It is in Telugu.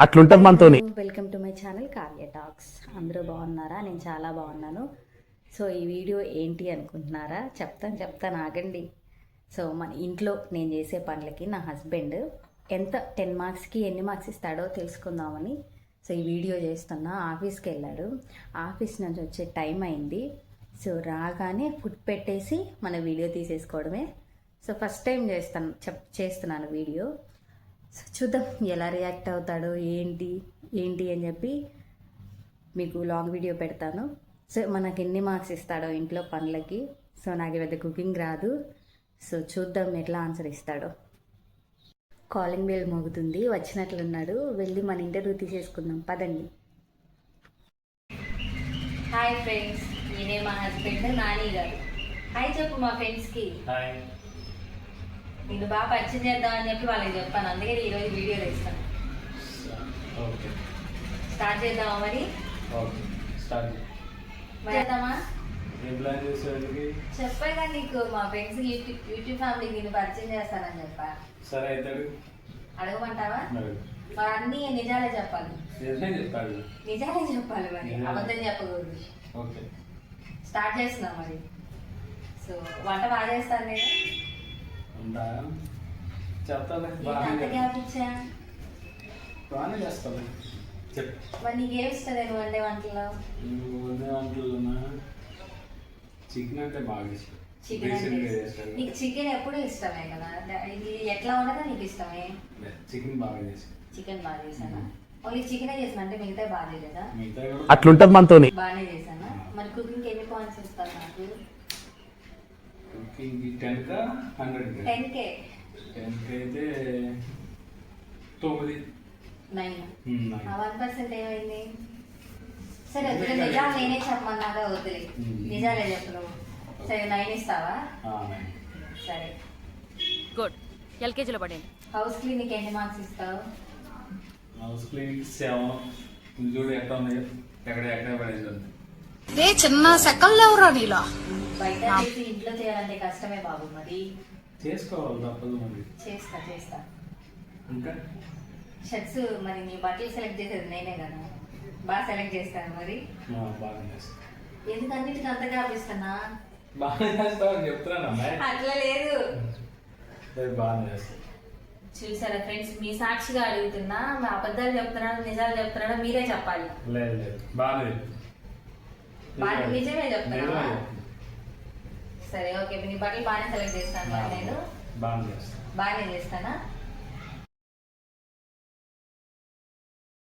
అట్లుంటది మనతోని. Welcome to my channel Kavya talks. అందరూ బాగున్నారా? నేను చాలా బాగున్నాను. సో ఈ వీడియో ఏంటి అనుకుంటున్నారా? చెప్తాను ఆగండి. సో మన ఇంట్లో నేను చేసే పనులకి నా హస్బెండ్ ఎంత 10 మార్క్స్కి ఎన్ని మార్క్స్ ఇస్తాడో తెలుసుకుందామని సో ఈ వీడియో చేస్తున్నా. ఆఫీస్కి వెళ్ళాడు. ఆఫీస్ నుంచి వచ్చే టైం అయింది. సో రాగానే ఫుడ్ పెట్టేసి మన వీడియో తీసేసుకోవడమే. సో ఫస్ట్ టైం చేస్తున్నాను వీడియో. చూద్దాం ఎలా రియాక్ట్ అవుతాడో ఏంటి అని చెప్పి మీకు లాంగ్ వీడియో పెడతాను. సో మనకి ఎన్ని మార్క్స్ ఇస్తాడో ఇంట్లో పనులకి. సో నాకు పెద్ద కుకింగ్ రాదు. సో చూద్దాం ఎట్లా ఆన్సర్ ఇస్తాడో. కాలింగ్ బెల్ మోగుతుంది, వచ్చినట్లున్నాడు. వెళ్ళి మన ఇంటర్వ్యూ తీసేసుకుందాం పదండి. హాయ్ ఫ్రెండ్స్, నేనే మా హస్బెండ్ నాని గారు. హాయ్ చెప్పు మా ఫ్రెండ్స్కి. నేను బాగా పరిచయం చేద్దామని చెప్పి వాళ్ళకి చెప్పాను. అందుకే ఈరోజు వీడియో తీస్తాను. స్టార్ట్ చేద్దామా మరి? చేద్దామా? చెప్పాగా నీకు మా ఫ్రెండ్స్ యూట్యూబ్ ఫ్యామిలీ నేను పరిచయం చేస్తానని చెప్పా. సరే అయితే అడగమంటావా? మరి అన్ని నిజాలే చెప్పాలి. నిజాలే చెప్పాలి మరి, అబద్ధం చెప్పకూడదు. స్టార్ట్ చేస్తున్నాం మరి. సో వంట బాగా చేస్తాను నేను. బాగానే చేస్తాను. మరి నీకేమి ఇష్టం నేను వండే వంటలో? చికెన్ అంటే బాగా ఇష్టం. నీకు చికెన్ ఎప్పుడు ఇష్టమే కదా. ఇది ఎట్లా ఉండదో నీకు ఇష్టమే. చికెన్ బాగా చేసాను. చికెన్ బాగా చేశానా? ఓన్లీ చికెనే చేసాను అంటే మిగతా బాగా చేయలేదా? అట్లుంటది మనతోని. బాగానే చేశానా? మరి కుకింగ్ ఎన్ని పాయింట్స్ ఇస్తారు నాకు? 10కా 100కా? 10K. 10కి అయితే 9. 1% ఏమైంది? సరే వద్దులే, నిజాలు నేనే చెప్పమన్నాగా వద్దులే, నిజాలే చెప్పు నువ్వు. సరే 9 ఇస్తావా? సరే గుడ్. ఎల్కేజీలో పడండి. హౌస్ క్లీనింగ్ ఎన్ని మార్క్స్ ఇస్తావు? House cleaning 7. చూడు ఎక్కడ ఉంది, ఎక్కడ పడేది. ఏ చిన్న సెకండ్ ఎవరా నీలో? బయట చేసి ఇంట్లో చేయాలంటే కష్టమే బాబు. మరి చేసుకోవాలి, తప్పదు. మరి చేస్తా. ఇంకా షర్ట్స్ మరి నీ బట్టలు సెలెక్ట్ చేసేది నేనే కదా, బాగా సెలెక్ట్ చేస్తాను. మరి బాగా చేస్తాను. ఎందుకు అన్నిటికీ అంతగా ఆపిస్తున్నా? బాగా చేస్తావు చెప్తున్నాను. అట్లా లేదు, బాగా చేస్తాను. చూసారా ఫ్రెండ్స్, మీ సాక్షిగా అడుగుతున్నా. మా అబద్ధాలు చెప్తున్నాడు నిజాలు చెప్తున్నాడో మీరే చెప్పాలి. లేదు బాగా నిజమే చెప్తున్నా. సరే ఓకే, నీ బట్టలు బాగానే సెలెక్ట్ చేస్తాను. నేను బాగానే చేస్తానా?